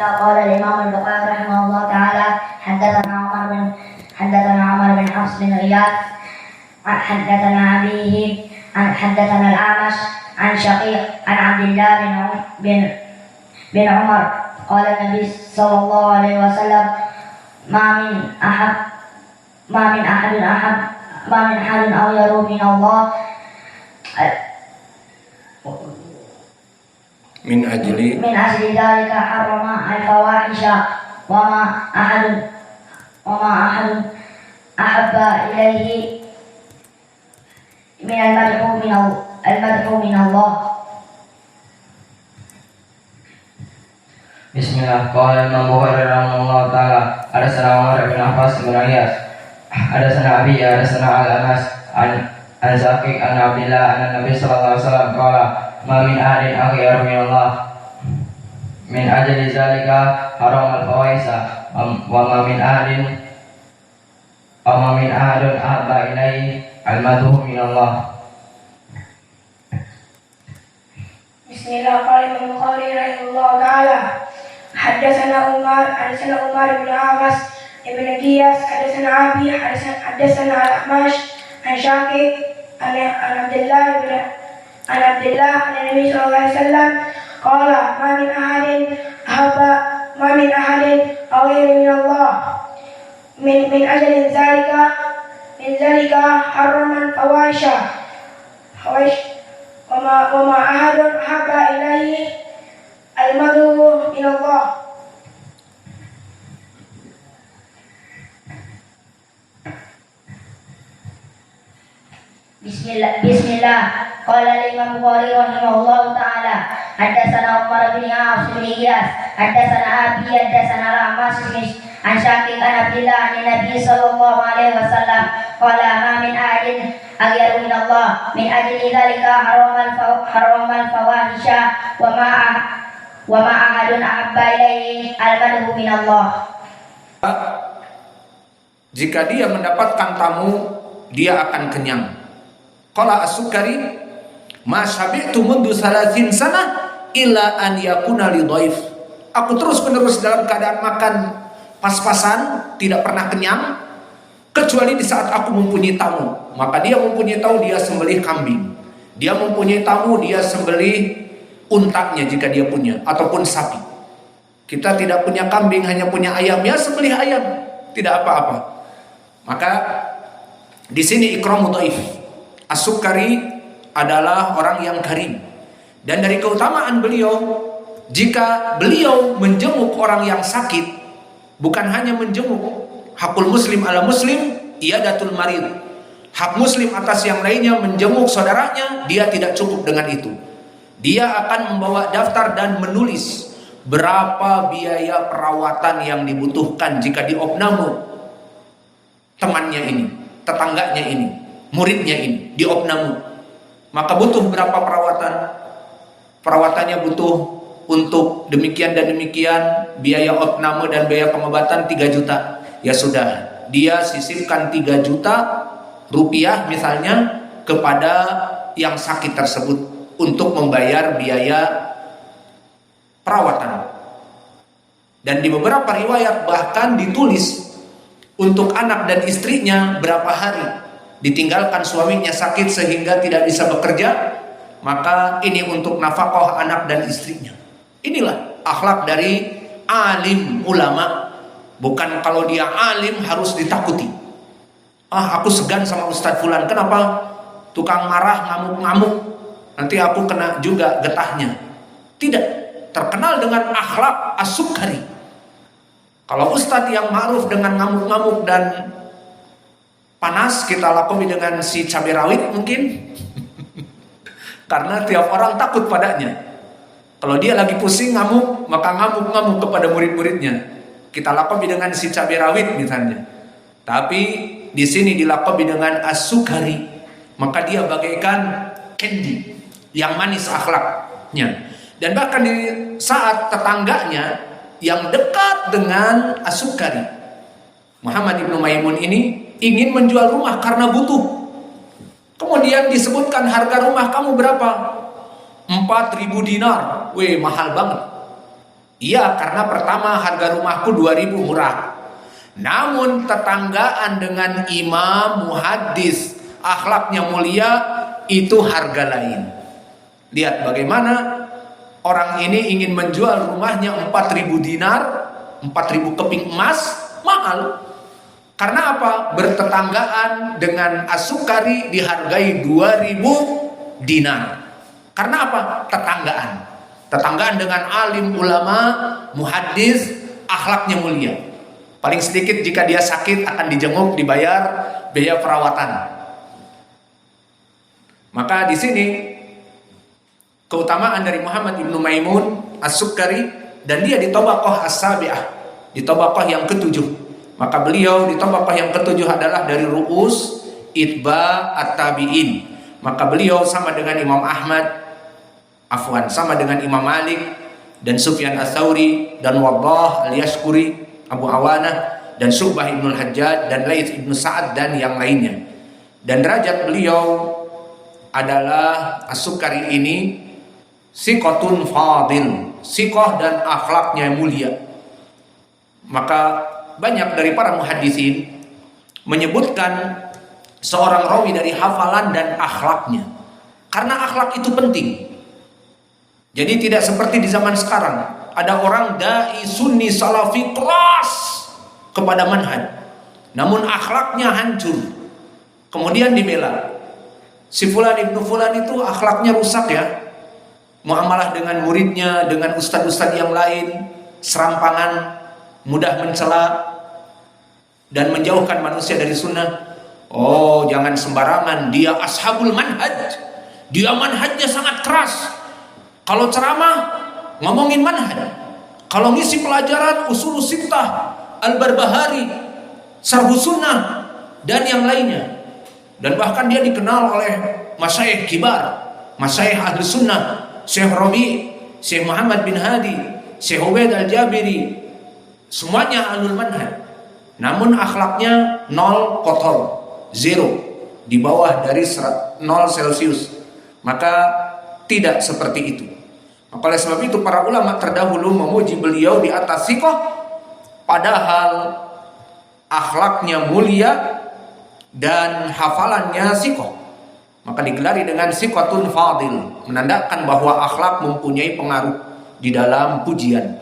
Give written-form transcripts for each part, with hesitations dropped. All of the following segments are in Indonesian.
الله. قال الإمام البخاري رحمه الله تعالى حدثنا عمر بن حفص بن غياث حدثنا أبيه حدثنا الأعمش عن شقيق عن عبد الله بن عمر قال النبي صلى الله عليه وسلم ما من أحد أغير من الله من أجل ذلك حرم الفواحش وما أحد أحب إليه من المدح من الله. Bismillah. Qala Imam Bukhari rahimahullah taala, hadatsana Umar bin Hafs bin Iyas, hadatsana Abi, hadatsana Al-Anas an Zakiq an Abdillah an Nabi sallallahu alaihi wasallam qala ma min ahadin aghyar min Allah min ajli zalika haram al-fawaisa wa ma min ahadin ahabba ilaihi al-madhu min Allah. Bismillah. Qala Imam Bukhari rahimahullah taala, حدثنا عمر بن عباس بن قياس حدثنا أبي حدثنا الأعمش عن شاكر عن عبد الله عن النبي صلى الله عليه وسلم قال ما من أحد أغير من الله من أجل ذلك حرم الفواحش وما أحد أحب إليه المدح من الله. Bismillah. Qala al-Imam Bukhari rahimahullahu ta'ala haddatsana Umar bin Hafs bin Iyas haddatsana Abi haddatsana Al-Amas an Syaqiq an Abdillah an Nabi sallallahu alaihi wasallam qala ma min ahadin aghyaru min Allah min ajli dzalika haramal fawahisha wa ma ahadun ahabba ilaihi al-madhu min Allah. Jika dia mendapatkan tamu, dia akan kenyang. Qala As-Sukari, ma syabi'tu mundu salasin sana illa an yakuna li dhaif. Aku terus-menerus dalam keadaan makan pas-pasan, tidak pernah kenyang kecuali di saat aku mempunyai tamu. Maka dia mempunyai tamu, dia sembelih kambing. Dia mempunyai tamu, dia sembelih untanya jika dia punya, ataupun sapi. Kita tidak punya kambing, hanya punya ayam, ya sembelih ayam, tidak apa-apa. Maka di sini ikramu dhaif. As-Sukari adalah orang yang karim, dan dari keutamaan beliau, jika beliau menjenguk orang yang sakit, bukan hanya menjenguk, hakul muslim ala muslim iyadatul marid, hak muslim atas yang lainnya menjenguk saudaranya, dia tidak cukup dengan itu. Dia akan membawa daftar dan menulis berapa biaya perawatan yang dibutuhkan jika diopname temannya ini, tetangganya ini, muridnya ini diopname. Maka butuh berapa perawatan? Perawatannya butuh untuk demikian dan demikian, biaya opname dan biaya pengobatan 3 juta. Ya sudah, dia sisipkan 3 juta rupiah misalnya kepada yang sakit tersebut untuk membayar biaya perawatan. Dan di beberapa riwayat bahkan ditulis untuk anak dan istrinya berapa hari ditinggalkan suaminya sakit sehingga tidak bisa bekerja, maka ini untuk nafkah anak dan istrinya. Inilah akhlak dari alim ulama. Bukan kalau dia alim harus ditakuti. Aku segan sama Ustadz Fulan, kenapa? Tukang marah, ngamuk-ngamuk, nanti aku kena juga getahnya. Tidak, terkenal dengan akhlak As-Sukari. Kalau Ustadz yang ma'ruf dengan ngamuk-ngamuk dan panas, kita lakoni dengan si cabai rawit mungkin. Karena tiap orang takut padanya. Kalau dia lagi pusing ngamuk, maka ngamuk-ngamuk kepada murid-muridnya. Kita lakoni dengan si cabai rawit misalnya. Tapi di sini dilakoni dengan As-Sukari, maka dia bagaikan candy yang manis akhlaknya. Dan bahkan di saat tetangganya yang dekat dengan As-Sukari, Muhammad ibnu Maimun ini ingin menjual rumah karena butuh. Kemudian disebutkan harga rumah kamu berapa? 4.000 dinar. Weh, mahal banget. Iya, karena pertama harga rumahku 2.000 murah. Namun tetanggaan dengan imam muhaddis akhlaknya mulia, itu harga lain. Lihat bagaimana orang ini ingin menjual rumahnya 4.000 dinar, 4.000 keping emas, mahal. Karena apa? Bertetanggaan dengan As-Sukari dihargai 2.000 dinar. Karena apa? Tetanggaan dengan alim ulama, muhaddis, akhlaknya mulia. Paling sedikit jika dia sakit akan dijenguk, dibayar biaya perawatan. Maka di sini keutamaan dari Muhammad ibnu Maimun As-Sukari, dan dia di Tabaqah As-Sabi'ah, di Tabaqah yang ketujuh. Maka beliau di Tabaqah yang ketujuh adalah dari ru'us itba at-tabi'in. Maka beliau sama dengan Imam Ahmad, sama dengan Imam Malik dan Sufyan Ats-Tsauri dan Waddah Al-Yashkuri, Abu Awanah dan Syu'bah ibn al-Hajjaj dan Laits ibn Sa'ad dan yang lainnya. Dan derajat beliau adalah As-Sukari ini siqatun fadil, siqah dan akhlaknya mulia. Maka banyak dari para muhaddisin menyebutkan seorang rawi dari hafalan dan akhlaknya, karena akhlak itu penting. Jadi tidak seperti di zaman sekarang, ada orang dai sunni salafi keras kepada manhaj, namun akhlaknya hancur, kemudian dibela. Si fulan ibnu fulan itu akhlaknya rusak ya, muamalah dengan muridnya, dengan ustadz-ustadz yang lain serampangan, mudah mencela dan menjauhkan manusia dari sunnah. Oh, jangan sembarangan, dia ashabul manhaj, dia manhajnya sangat keras. Kalau ceramah ngomongin manhaj, kalau ngisi pelajaran usul sittah, al-Barbahari, Syarh Sunnah dan yang lainnya. Dan bahkan dia dikenal oleh masyayikh kibar, masyayikh ahli sunnah, Syekh Rabi, Syekh Muhammad bin Hadi, Syekh Ubaid al-Jabiri, semuanya ahlul manhaj. Namun akhlaknya nol, kotor, zero, di bawah dari 0 Celcius. Maka tidak seperti itu. Maka oleh sebab itu para ulama terdahulu memuji beliau di atas siqah, padahal akhlaknya mulia dan hafalannya siqah. Maka digelari dengan siqatun fadil, menandakan bahwa akhlak mempunyai pengaruh di dalam pujian.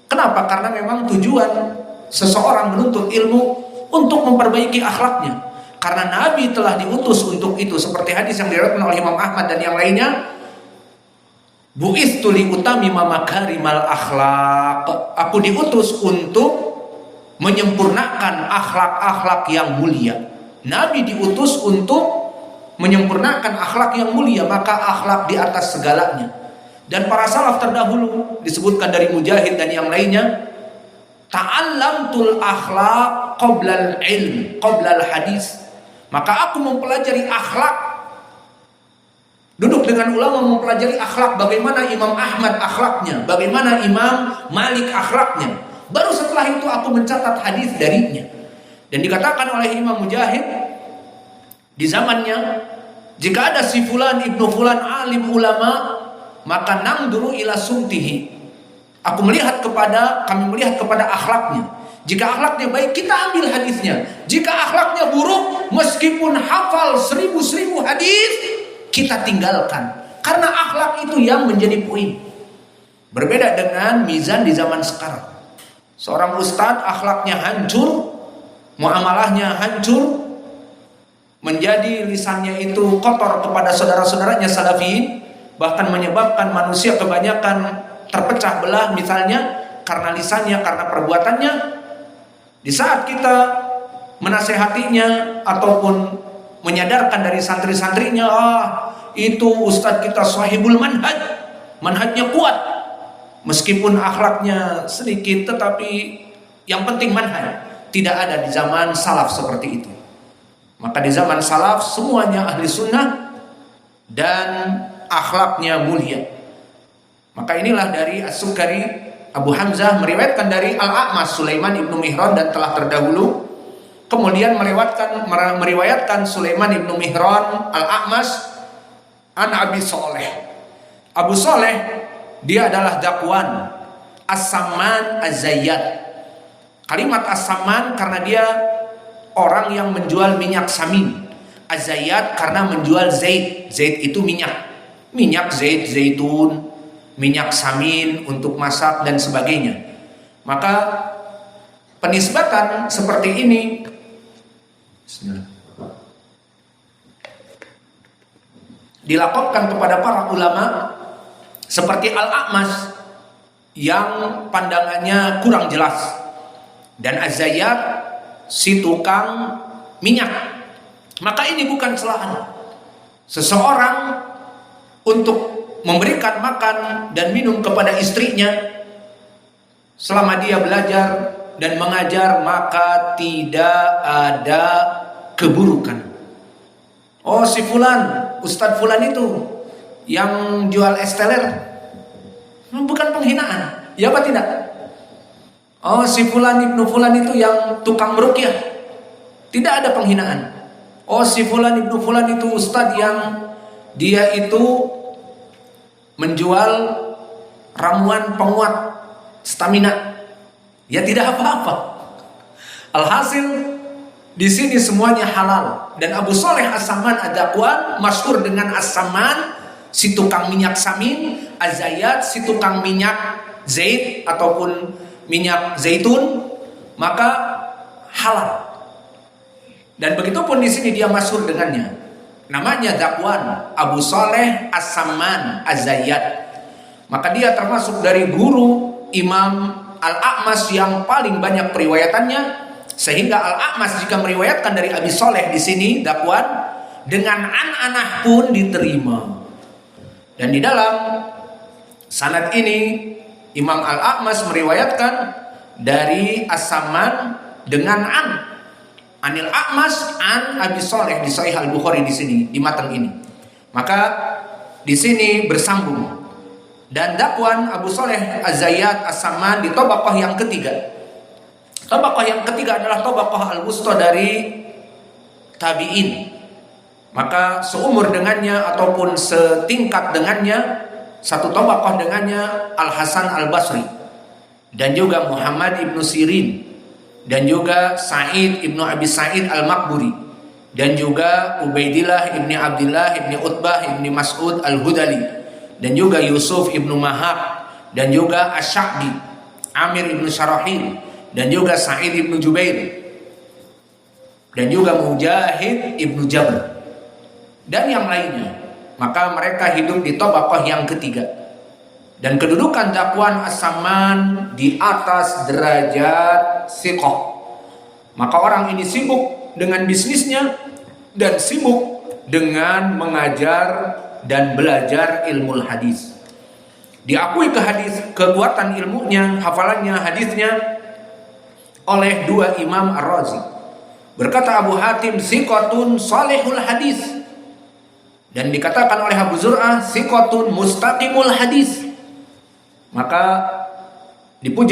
Kenapa? Karena memang tujuan seseorang menuntut ilmu untuk memperbaiki akhlaknya. Karena Nabi telah diutus untuk itu, seperti hadis yang diriwayatkan oleh Imam Ahmad dan yang lainnya. Bu'istu li utamima makarimal akhlaq. Aku diutus untuk menyempurnakan akhlak-akhlak yang mulia. Nabi diutus untuk menyempurnakan akhlak yang mulia, maka akhlak di atas segalanya. Dan para salaf terdahulu disebutkan dari Mujahid dan yang lainnya, ta'allamtul akhlaq qoblal ilm, qoblal hadis. Maka aku mempelajari akhlak, duduk dengan ulama mempelajari akhlak, bagaimana Imam Ahmad akhlaknya, bagaimana Imam Malik akhlaknya. Baru setelah itu aku mencatat hadis darinya. Dan dikatakan oleh Imam Mujahid di zamannya, jika ada si fulan ibnu fulan alim ulama, maka nangduru ila sumtihi. Kami melihat kepada akhlaknya. Jika akhlaknya baik, kita ambil hadisnya. Jika akhlaknya buruk, meskipun hafal 1000 hadis, kita tinggalkan. Karena akhlak itu yang menjadi poin. Berbeda dengan mizan di zaman sekarang. Seorang ustadz akhlaknya hancur, muamalahnya hancur, menjadi lisannya itu kotor kepada saudara-saudaranya salafiyin, bahkan menyebabkan manusia kebanyakan terpecah belah, misalnya karena lisannya, karena perbuatannya. Di saat kita menasehatinya ataupun menyadarkan dari santri-santrinya, itu ustadz kita sahibul manhaj, manhajnya kuat, meskipun akhlaknya sedikit, tetapi yang penting manhaj. Tidak ada di zaman salaf seperti itu. Maka di zaman salaf semuanya ahli sunnah dan akhlaknya mulia. Maka inilah dari As-Sukari, Abu Hamzah meriwayatkan dari Al-A'mas Sulaiman ibnu Mihran dan telah terdahulu. Kemudian meriwayatkan Sulaiman ibnu Mihran Al-A'mas an Abi Saleh. Abu Saleh dia adalah Zakwan. As-Samman Az-Zayyat. Kalimat As-Samman karena dia orang yang menjual minyak samin. Az-Zayyat karena menjual zait. Zait itu minyak. Minyak zait, zaitun, minyak samin untuk masak dan sebagainya. Maka penisbatan seperti ini dilaporkan kepada para ulama seperti Al-A'mash yang pandangannya kurang jelas, dan Az-Zayyat si tukang minyak. Maka ini bukan celaan seseorang untuk memberikan makan dan minum kepada istrinya selama dia belajar dan mengajar, maka tidak ada keburukan. Oh, si fulan, Ustadz fulan itu yang jual es teler, bukan penghinaan, ya apa tidak? Oh, si fulan ibnu fulan itu yang tukang meruqyah, tidak ada penghinaan. Oh, si fulan ibnu fulan itu ustadz yang dia itu menjual ramuan penguat stamina, ya tidak apa-apa. Alhasil di sini semuanya halal. Dan Abu Shaleh As-Samman Ad-Dakwan masyhur dengan As-Samman, si tukang minyak samin, Az-Zayyat si tukang minyak zait ataupun minyak zaitun, maka halal. Dan begitupun di sini dia masyhur dengannya. Namanya Dakwan, Abu Shaleh As-Samman Az-Zayyat. Maka dia termasuk dari guru Imam Al-A'mash yang paling banyak periwayatannya, sehingga Al-A'mash jika meriwayatkan dari Abi Shaleh di sini Dakwan dengan an-anah pun diterima. Dan di dalam sanad ini Imam Al-A'mash meriwayatkan dari As-Samman dengan Anil A'mash an Abi Shaleh di Sahih Al-Bukhari di sini di matan ini. Maka di sini bersambung. Dan Dakwan Abu Shaleh Az-Zayyat As-Samman di tabaqah yang ketiga. Tabaqah yang ketiga adalah tabaqah al-wusta dari tabi'in. Maka seumur dengannya ataupun setingkat dengannya, satu tabaqah dengannya Al-Hasan Al-Basri dan juga Muhammad ibnu Sirin dan juga Sa'id ibnu Abi Sa'id Al-Maqburi dan juga Ubaidillah ibni Abdullah ibni Utbah ibni Mas'ud Al-Hudali dan juga Yusuf ibnu Mahab dan juga Asy-Sya'bi Amir ibnu Syarahil dan juga Sa'id ibnu Jubair dan juga Mujahid ibnu Jabr dan yang lainnya. Maka mereka hidup di tabaqah yang ketiga. Dan kedudukan Dakwan As-Samman di atas derajat siqah. Maka orang ini sibuk dengan bisnisnya dan sibuk dengan mengajar dan belajar ilmu hadis. Diakui kekuatan ilmunya, hafalannya, hadisnya oleh dua Imam Ar-Razi. Berkata Abu Hatim, siqatun salihul hadis. Dan dikatakan oleh Abu Zur'ah, siqatun mustaqimul hadis. Maka dipuji